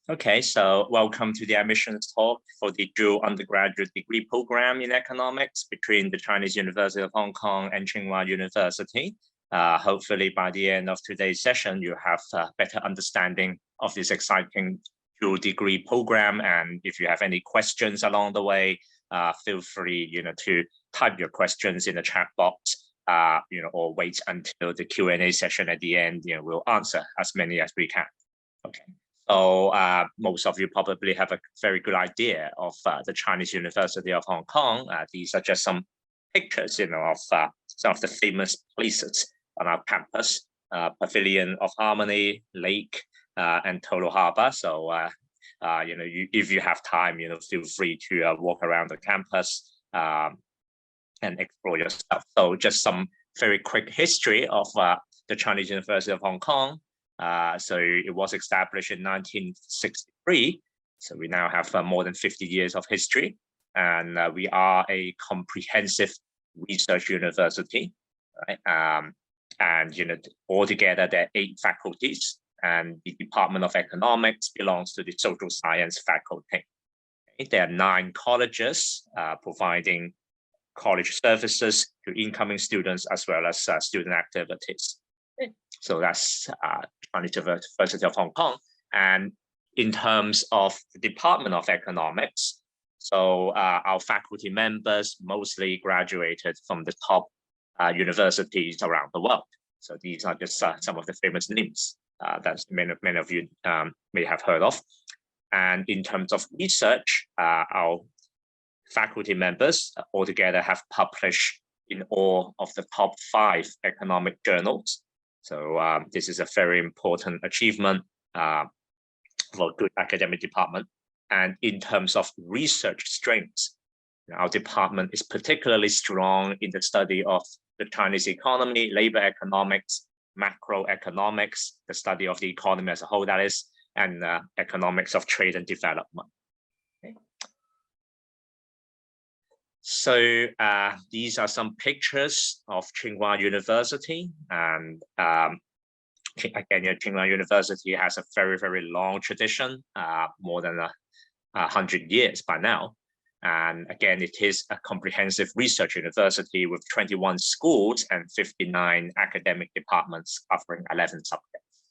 Okay, so welcome to the admissions talk for the dual undergraduate degree program in economics between the Chinese University of Hong Kong and Tsinghua University. Hopefully by the end of today's session, you have a better understanding of this exciting dual degree program. And if you have any questions along the way, feel free, to type your questions in the chat box, or wait until the Q&A session at the end. We'll answer as many as we can. Okay. So most of you probably have a very good idea of the Chinese University of Hong Kong. These are just some pictures, of some of the famous places on our campus: Pavilion of Harmony, Lake, and Tolo Harbor. So, if you have time, feel free to walk around the campus and explore yourself. So, just some very quick history of the Chinese University of Hong Kong. So it was established in 1963. So we now have more than 50 years of history, and we are a comprehensive research university, right? And altogether there are 8 faculties, and the Department of Economics belongs to the Social Science faculty. Okay? There are 9 colleges providing college services to incoming students as well as student activities. So that's Chinese University of Hong Kong. And in terms of the Department of Economics, so our faculty members mostly graduated from the top universities around the world. So these are just some of the famous names that many of you may have heard of. And in terms of research, our faculty members altogether have published in all of the top 5 economic journals. So this is a very important achievement for a good academic department. And in terms of research strengths, our department is particularly strong in the study of the Chinese economy, labor economics, macroeconomics, the study of the economy as a whole, that is, and economics of trade and development. Okay. So these are some pictures of Tsinghua University, and again, Tsinghua University has a very, very long tradition, more than 100 years by now. And again, it is a comprehensive research university with 21 schools and 59 academic departments covering 11 subjects.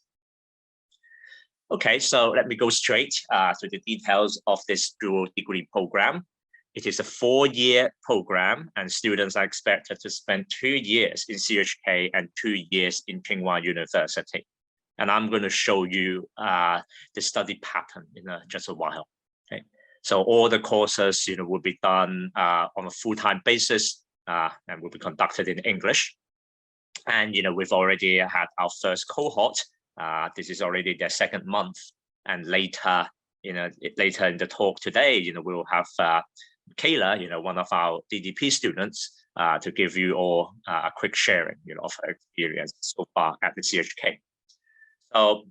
Okay, so let me go straight to the details of this dual degree program. It is a 4-year program, and students are expected to spend 2 years in CUHK and 2 years in Tsinghua University. And I'm going to show you the study pattern in just a while. Okay, so all the courses, will be done on a full-time basis and will be conducted in English. And we've already had our first cohort. This is already their 2nd month, and later, later in the talk today, we will have Kayla, one of our DDP students, to give you all a quick sharing, of her experience so far at the CUHK. So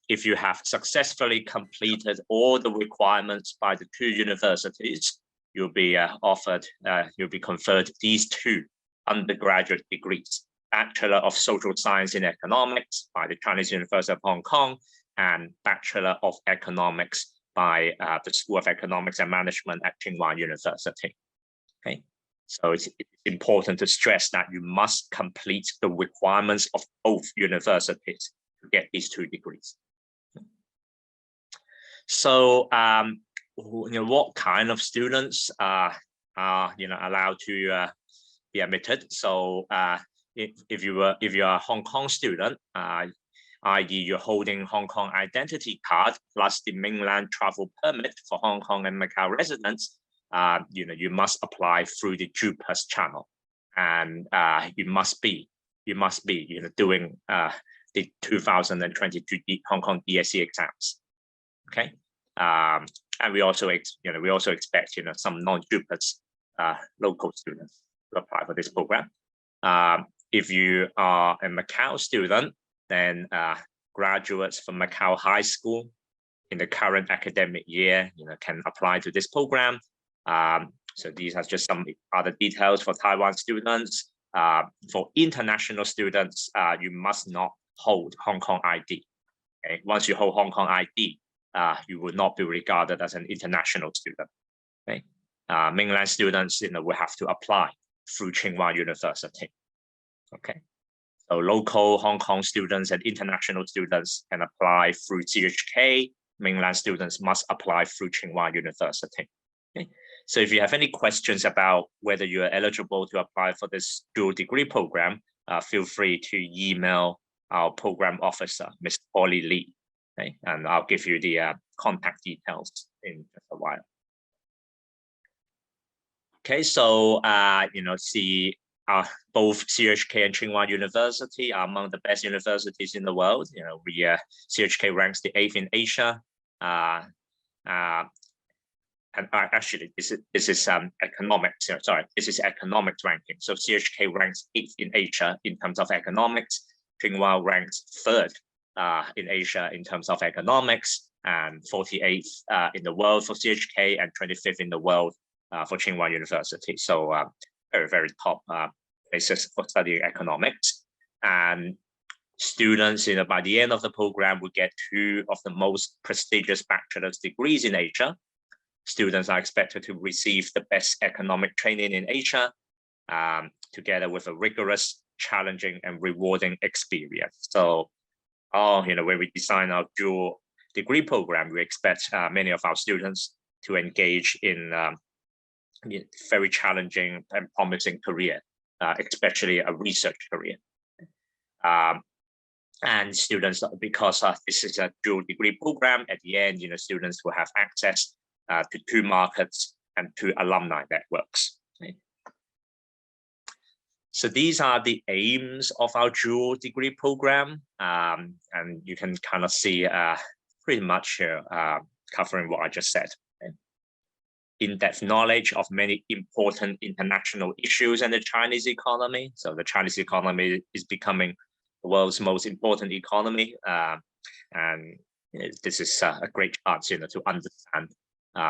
if you have successfully completed all the requirements by the 2 universities, you'll be you'll be conferred these 2 undergraduate degrees: Bachelor of Social Science in Economics by the Chinese University of Hong Kong, and Bachelor of Economics by the School of Economics and Management at Tsinghua University. Okay, so it's important to stress that you must complete the requirements of both universities to get these 2 degrees. So, what kind of students are allowed to be admitted? So, if you are a Hong Kong student, i.e. you're holding Hong Kong identity card plus the mainland travel permit for Hong Kong and Macau residents, you must apply through the JUPAS channel, and you must be doing the 2022 Hong Kong DSE exams. Okay, and we also expect some non-JUPAS local students to apply for this program. If you are a Macau student, then graduates from Macau High School in the current academic year, can apply to this program. So these are just some other details for Taiwan students. For international students, you must not hold Hong Kong ID. Okay? Once you hold Hong Kong ID, you will not be regarded as an international student. Okay, mainland students, will have to apply through Tsinghua University. Okay, so local Hong Kong students and international students can apply through CUHK. Mainland students must apply through Tsinghua University. Okay, so if you have any questions about whether you are eligible to apply for this dual degree program, feel free to email our program officer, Ms. Polly Lee. Okay, and I'll give you the contact details in just a while. Okay, so both CUHK and Tsinghua University are among the best universities in the world. CUHK ranks the 8th in Asia. And actually, this is economics. This is economics ranking. So CUHK ranks 8th in Asia in terms of economics. Tsinghua ranks 3rd in Asia in terms of economics, and 48th in the world for CUHK, and 25th in the world for Tsinghua University. So very, very top places for studying economics. And students, by the end of the program, will get 2 of the most prestigious bachelor's degrees in Asia. Students are expected to receive the best economic training in Asia, together with a rigorous, challenging, and rewarding experience. So, when we design our dual degree program, we expect many of our students to engage in very challenging and promising career, especially a research career. And students, because this is a dual degree program, at the end, students will have access to 2 markets and 2 alumni networks. Okay. So these are the aims of our dual degree program, and you can kind of see pretty much covering what I just said. Okay. In-depth knowledge of many important international issues and the Chinese economy. So the Chinese economy is becoming the world's most important economy, and this is a great chance, to understand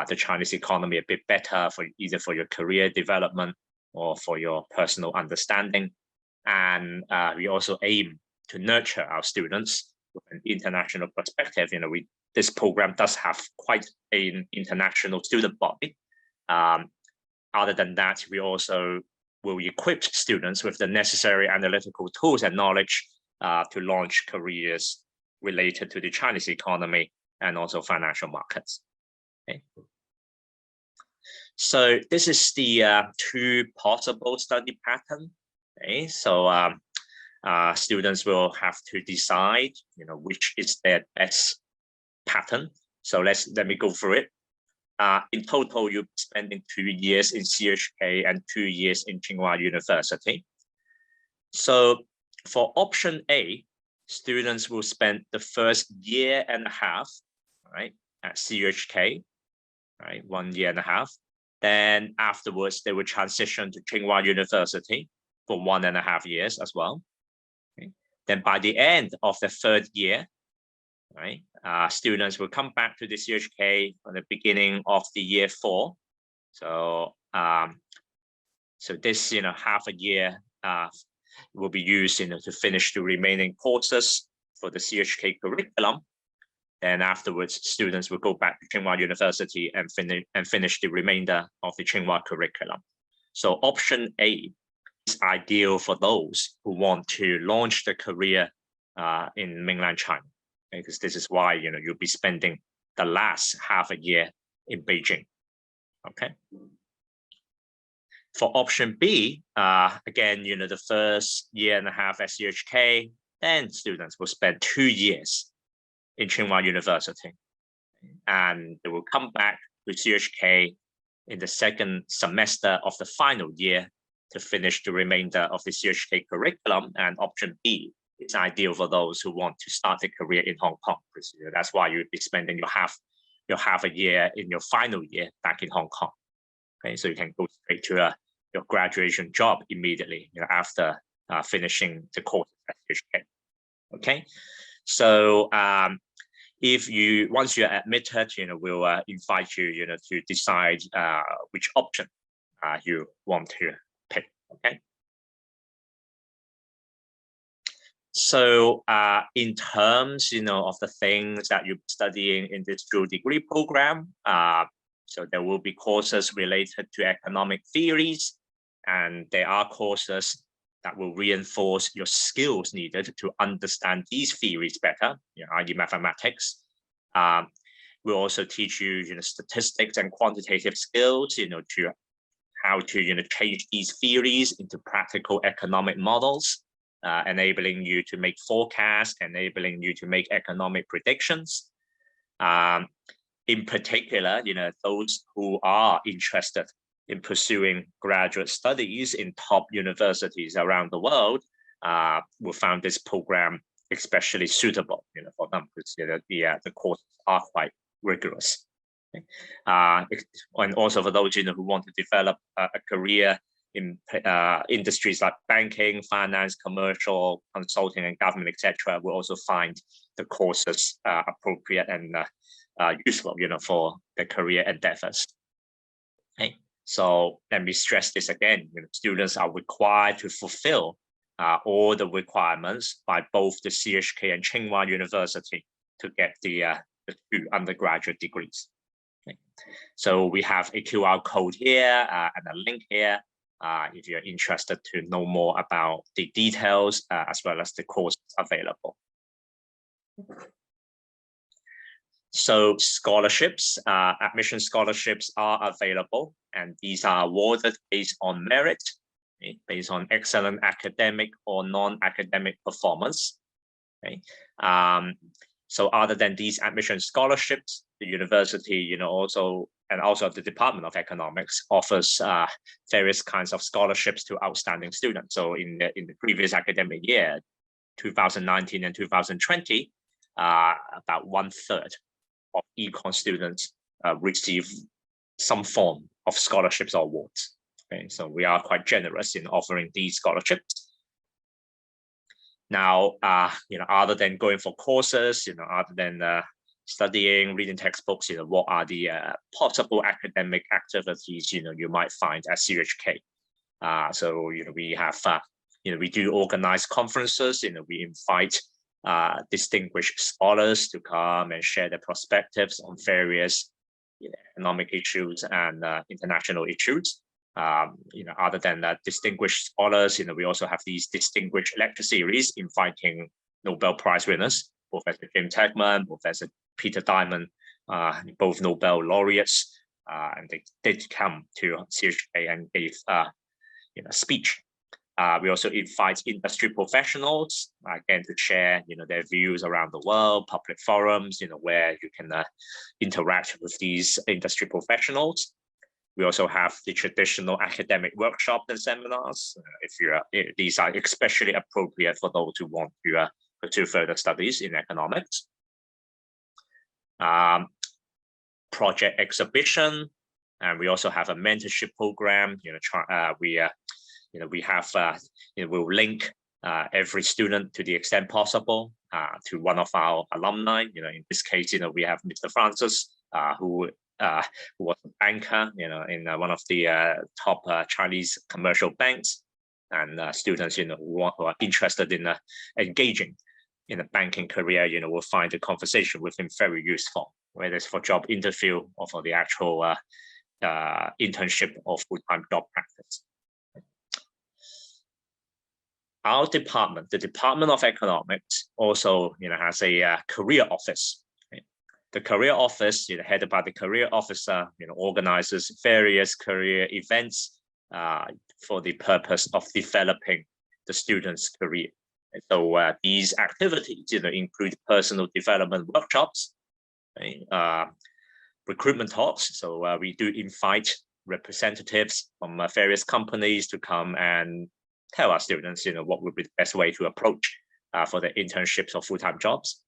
the Chinese economy a bit better, for either for your career development or for your personal understanding. And we also aim to nurture our students with an international perspective. This program does have quite an international student body. Other than that, we also will equip students with the necessary analytical tools and knowledge to launch careers related to the Chinese economy and also financial markets. Okay. So this is the 2 possible study pattern. Okay, so students will have to decide, which is their best pattern. So let me go through it. In total, you'll be spending 2 years in CUHK and 2 years in Tsinghua University. So for option A, students will spend the first 1.5 years, right, at CUHK, right, 1.5 years. Then afterwards, they will transition to Tsinghua University for 1.5 years as well. Okay. Then by the end of the 3rd year, right, students will come back to the CUHK at the beginning of the year 4. So, this half a year will be used to finish the remaining courses for the CUHK curriculum. And afterwards, students will go back to Tsinghua University and finish the remainder of the Tsinghua curriculum. So option A is ideal for those who want to launch their career in mainland China, because this is why you'll be spending the last half a year in Beijing. Okay. For option B, again, the first 1.5 years at CUHK, then students will spend 2 years in Tsinghua University, and they will come back to CUHK in the 2nd semester of the final year to finish the remainder of the CUHK curriculum. And option B is ideal for those who want to start a career in Hong Kong, because that's why you'll be spending your half a year in your final year back in Hong Kong. Okay, so you can go straight to your graduation job immediately after finishing the course at CUHK. Okay, so once you're admitted, we'll invite you, to decide which option you want to pick. Okay. So in terms, of the things that you're studying in this dual degree program, so there will be courses related to economic theories, and there are courses that will reinforce your skills needed to understand these theories better, i.e. mathematics. We'll also teach you, statistics and quantitative skills, to how to, change these theories into practical economic models, enabling you to make forecasts, enabling you to make economic predictions. In particular, those who are interested in pursuing graduate studies in top universities around the world will find this program especially suitable, for them, because the courses are quite rigorous. And also for those who want to develop a career in industries like banking, finance, commercial, consulting, and government, etc., will also find the courses appropriate and useful, for the career endeavors. Okay. So let me stress this again: students are required to fulfill all the requirements by both the CUHK and Tsinghua University to get the 2 undergraduate degrees. Okay. So we have a QR code here and a link here if you're interested to know more about the details as well as the courses available. So scholarships, admission scholarships are available, and these are awarded based on merit, okay, based on excellent academic or non-academic performance. Okay. So other than these admission scholarships, the university, also the Department of Economics offers various kinds of scholarships to outstanding students. So in the previous academic year, 2019 and 2020, about 1/3 of econ students receive some form of scholarships or awards. Okay, so we are quite generous in offering these scholarships. Now, other than going for courses, other than studying, reading textbooks, what are the possible academic activities, you might find at CUHK? So, we have, we do organize conferences, we invite distinguished scholars to come and share their perspectives on various economic issues and international issues. Other than that, distinguished scholars, we also have these distinguished lecture series inviting Nobel Prize winners, Professor James Heckman, Professor Peter Diamond, both Nobel laureates, and they did come to CUHK and gave a speech. We also invite industry professionals, again, to share, their views around the world, public forums, where you can interact with these industry professionals. We also have the traditional academic workshops and seminars. These are especially appropriate for those who want to pursue further studies in economics. Project exhibition, and we also have a mentorship program. We'll link every student to the extent possible to one of our alumni. In this case, we have Mr. Francis, who was a banker, in one of the top Chinese commercial banks, and students, who are interested in engaging in a banking career, will find the conversation with him very useful, whether it's for job interview or for the actual internship or full-time job practice. Our department, the Department of Economics, also has a career office. The career office, headed by the career officer, organizes various career events for the purpose of developing the student's career. And so these activities, include personal development workshops, recruitment talks. So we do invite representatives from various companies to come and tell our students, what would be the best way to approach for their internships or full-time jobs.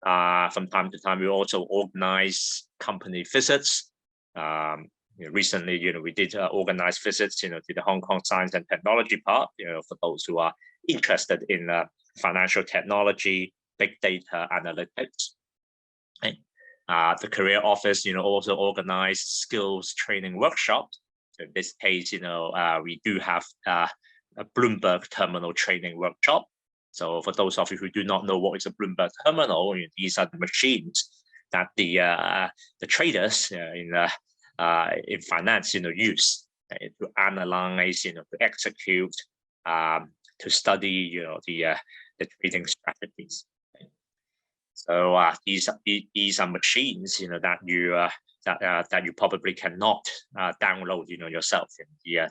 From time to time, we also organize company visits. Recently, we did organize visits, to the Hong Kong Science and Technology Park, for those who are interested in financial technology, big data analytics. Okay. The career office, also organize skills training workshops. So in this case, we do have a Bloomberg terminal training workshop, So for those of you who do not know what is a Bloomberg terminal, these are the machines that the traders in finance use to analyze, to execute, to study, the trading strategies. So these are machines, that you probably cannot download, yourself. The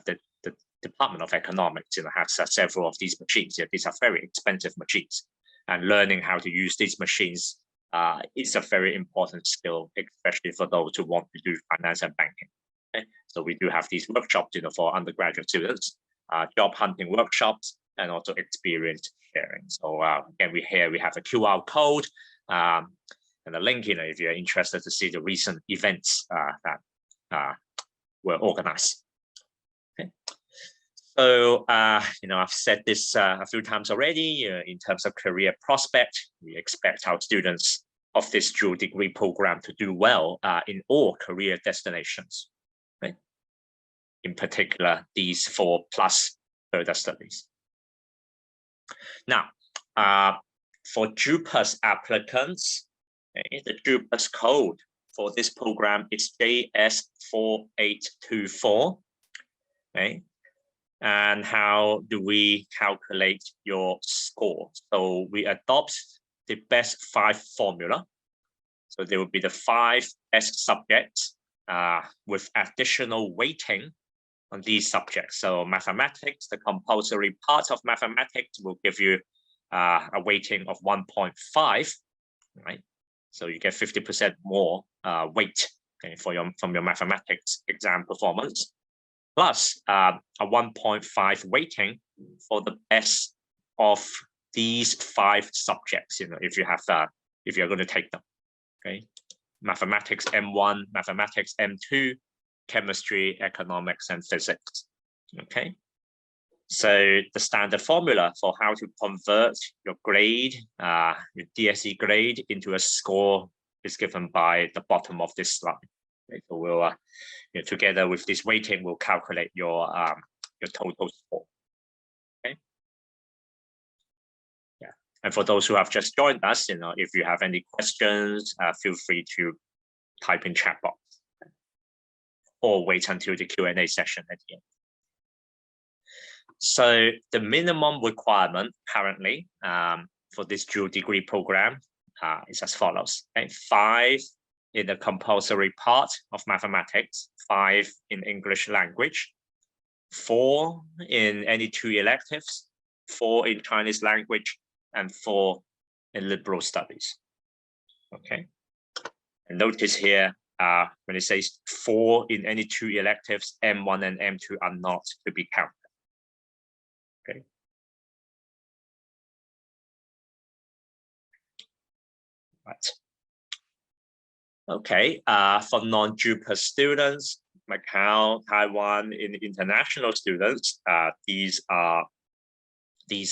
Department of Economics, has several of these machines. These are very expensive machines, and learning how to use these machines is a very important skill, especially for those who want to do finance and banking. Okay? So we do have these workshops, for undergraduate students, job hunting workshops, and also experience sharing. So again, we have a QR code and a link, if you're interested to see the recent events that were organized. Okay. So, I've said this a few times already, in terms of career prospect, we expect our students of this dual degree program to do well in all career destinations, right? In particular, these 4+ further studies. Now, for JUPAS applicants, the JUPAS code for this program is JS4824, okay? And how do we calculate your score? So we adopt the best 5 formula. So there will be the 5 best subjects with additional weighting on these subjects. So mathematics, the compulsory part of mathematics will give you a weighting of 1.5, right? So you get 50% more weight, okay, from your mathematics exam performance, plus a 1.5 weighting for the best of these 5 subjects, if you're going to take them, okay? Mathematics M1, mathematics M2, chemistry, economics, and physics, okay? So the standard formula for how to convert your grade, your DSE grade, into a score is given by the bottom of this slide. Okay, so we'll, together with this weighting, we'll calculate your total score. Okay. Yeah. And for those who have just joined us, if you have any questions, feel free to type in chat box, or wait until the Q&A session at the end. So the minimum requirement currently for this dual degree program is as follows: okay? 5 in the compulsory part of mathematics, 5 in English language, 4 in any 2 electives, 4 in Chinese language, and 4 in liberal studies. Okay. And notice here, when it says 4 in any 2 electives, M1 and M2 are not to be counted. Okay. Right. Okay. For non-JUPAS students, Macau, Taiwan, in international students, these are the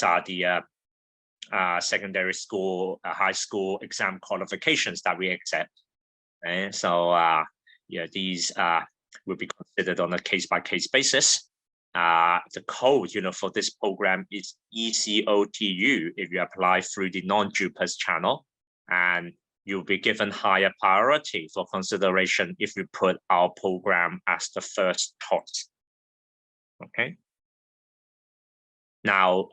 secondary school, high school exam qualifications that we accept. And so, these will be considered on a case-by-case basis. The code, for this program is ECOTU if you apply through the non-JUPAS channel, and you'll be given higher priority for consideration if you put our program as the first choice. Okay. Now,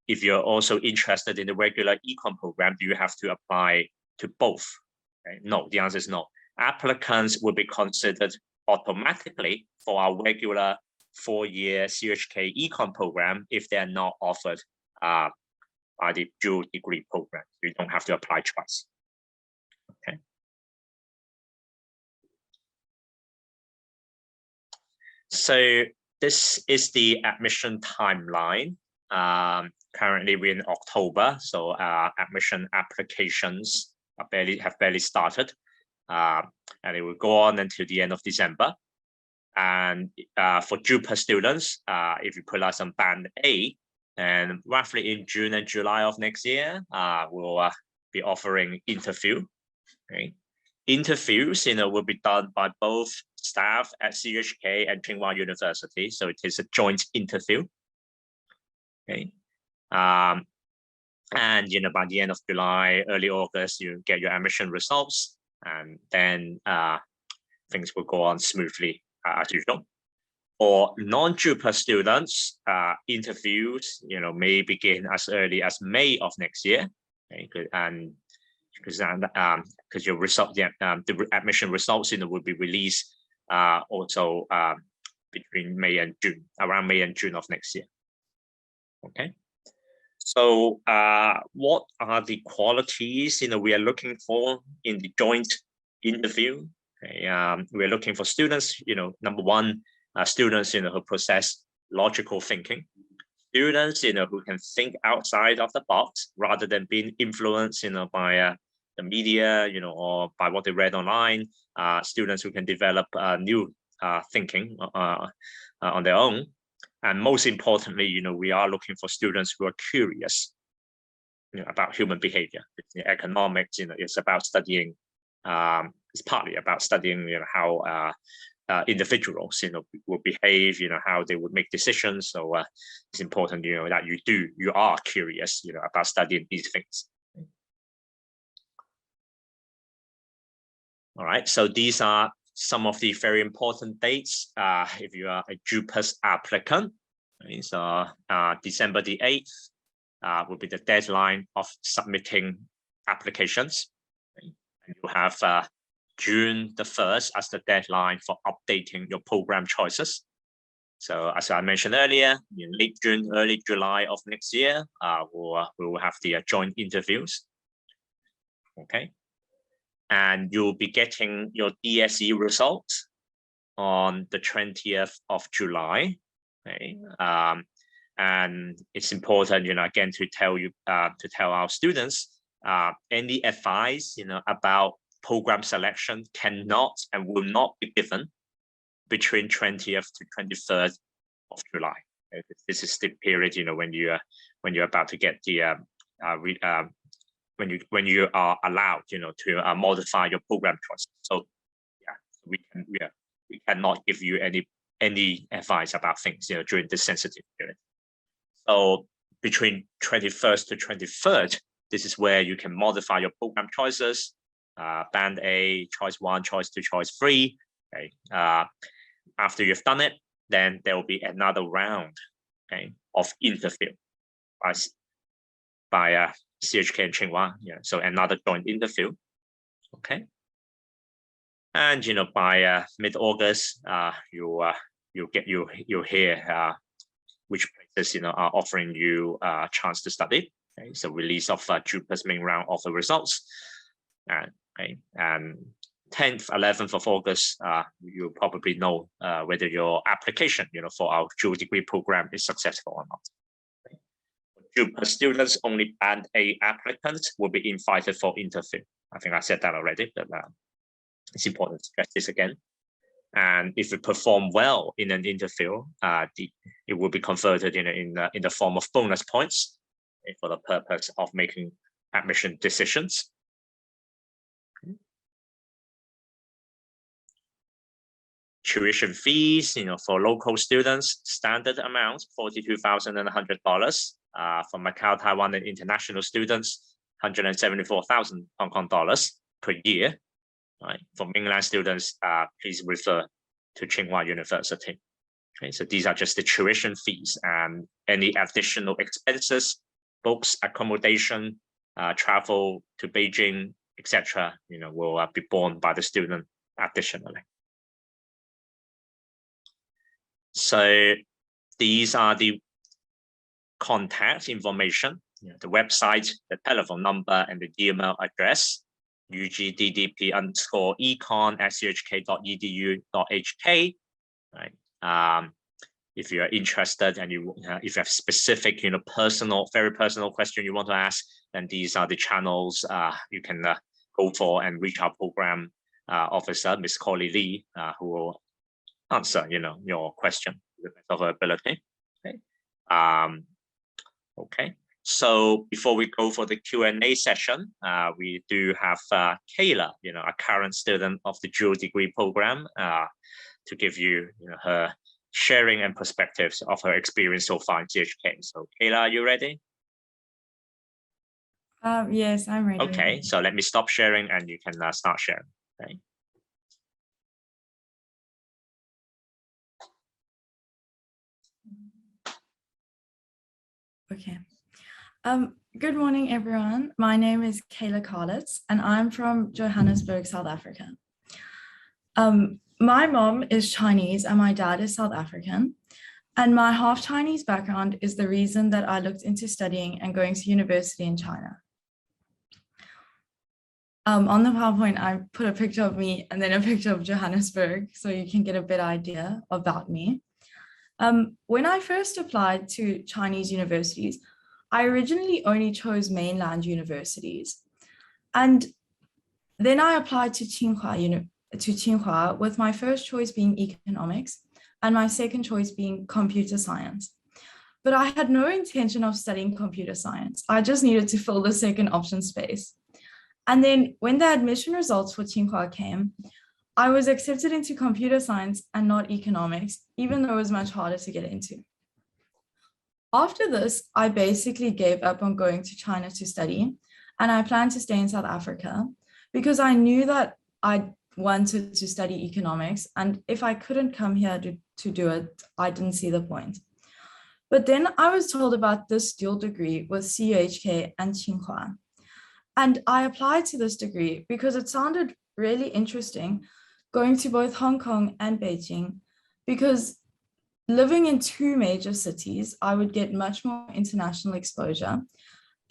if you're also interested in the regular econ program, do you have to apply to both? Okay. No, the answer is no. Applicants will be considered automatically for our regular 4-year CUHK econ program if they are not offered by the dual degree program. You don't have to apply twice. Okay. So this is the admission timeline. Currently we're in October, so admission applications have barely started, and it will go on until the end of December. And for JUPAS students, if you put us on band A, and roughly in June and July of next year, we'll be offering interview. Okay. Interviews, will be done by both staff at CUHK and Tsinghua University, so it is a joint interview. Okay. And by the end of July, early August, you get your admission results, and then things will go on smoothly as usual. For non-JUPAS students, interviews may begin as early as May of next year, okay? And because your result, the admission results will be released also between May and June, around May and June of next year. Okay. So what are the qualities we are looking for in the joint interview? Okay. We're looking for students, number one, students who possess logical thinking, students who can think outside of the box rather than being influenced by the media or by what they read online, students who can develop new thinking on their own. And most importantly, we are looking for students who are curious about human behavior. Economics, it's about studying, it's partly about studying how individuals will behave, how they would make decisions. So it's important that you are curious about studying these things. All right, so these are some of the very important dates if you are a JUPAS applicant. Okay, so December the 8th will be the deadline of submitting applications. Okay. And you have June the 1st as the deadline for updating your program choices. So as I mentioned earlier, in late June, early July of next year, we will have the joint interviews. Okay. And you'll be getting your DSE results on the 20th of July. Okay. And it's important, again, to tell our students, any advice, about program selection cannot and will not be given between 20th to 23rd of July. Okay. This is the period, when you're about to get the when you are allowed, to modify your program choice. So yeah, we cannot give you any advice about things, during this sensitive period. So between 21st to 23rd, this is where you can modify your program choices, band A, choice 1, choice 2, choice 3. Okay. After you've done it, then there will be another round, okay, of interview by CUHK and Tsinghua. Yeah, so another joint interview. Okay. And by mid-August, you'll hear which places are offering you a chance to study. Okay, so release of JUPAS main round of the results. Okay, and 10th, 11th of August, you'll probably know whether your application, for our dual degree program is successful or not. Okay. JUPAS students, only band A applicants will be invited for interview. I think I said that already, but it's important to stress this again. And if you perform well in an interview, it will be converted in the form of bonus points for the purpose of making admission decisions. Okay. Tuition fees, for local students, standard amount $42,100. For Macau, Taiwan, and international students, 174,000 Hong Kong dollars per year. Right. For mainland students, please refer to Tsinghua University. Okay, so these are just the tuition fees, and any additional expenses, books, accommodation, travel to Beijing, etc., will be borne by the student additionally. So these are the contact information, the website, the telephone number, and the email address. ugddp_econ@chuhk.edu.hk. Right. If you are interested and if you have specific, very personal question you want to ask, then these are the channels you can go for and reach our program officer, Ms. Corley Lee, who will answer, your question to the best of her ability. Okay. Okay. So before we go for the Q&A session, we do have Kayla, a current student of the dual degree program, to give you, her sharing and perspectives of her experience so far in CUHK. So Kayla, are you ready? Yes, I'm ready. Okay, so let me stop sharing and you can start sharing. Okay. Okay. Good morning, everyone. My name is Kayla Carlitz, and I'm from Johannesburg, South Africa. My mom is Chinese and my dad is South African. And my half Chinese background is the reason that I looked into studying and going to university in China. On the PowerPoint, I put a picture of me and then a picture of Johannesburg, so you can get a better idea about me. When I first applied to Chinese universities, I originally only chose mainland universities. And then I applied to Tsinghua, with my first choice being economics and my second choice being computer science. But I had no intention of studying computer science. I just needed to fill the second option space. And then when the admission results for Tsinghua came, I was accepted into computer science and not economics, even though it was much harder to get into. After this, I basically gave up on going to China to study, and I planned to stay in South Africa because I knew that I wanted to study economics, and if I couldn't come here to do it, I didn't see the point. But then I was told about this dual degree with CUHK and Tsinghua. And I applied to this degree because it sounded really interesting going to both Hong Kong and Beijing, because living in two major cities, I would get much more international exposure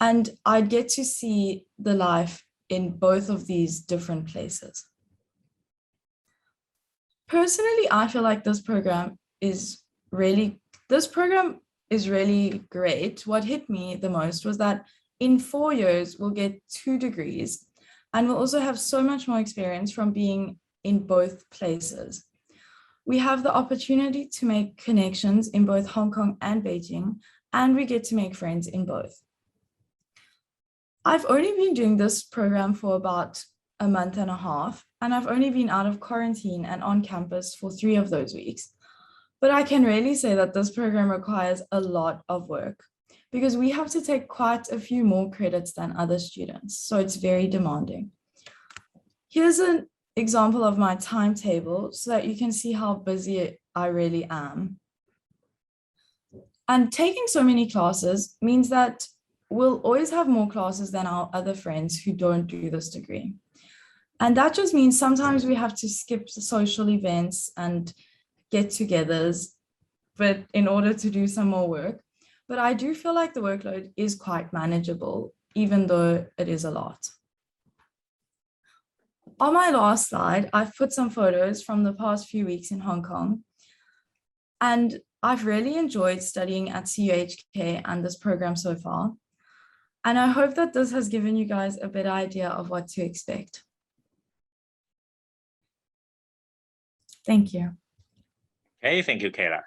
and I'd get to see the life in both of these different places. Personally, I feel like this program is really great. What hit me the most was that in 4 years, we'll get 2 degrees, and we'll also have so much more experience from being in both places. We have the opportunity to make connections in both Hong Kong and Beijing, and we get to make friends in both. I've only been doing this program for about a month and a half, and I've only been out of quarantine and on campus for 3 of those weeks. But I can really say that this program requires a lot of work, because we have to take quite a few more credits than other students, so it's very demanding. Here's an example of my timetable so that you can see how busy I really am. And taking so many classes means that we'll always have more classes than our other friends who don't do this degree. And that just means sometimes we have to skip the social events and get-togethers, but in order to do some more work. But I do feel like the workload is quite manageable, even though it is a lot. On my last slide, I've put some photos from the past few weeks in Hong Kong. And I've really enjoyed studying at CUHK and this program so far. And I hope that this has given you guys a better idea of what to expect. Thank you. Okay, thank you, Kayla.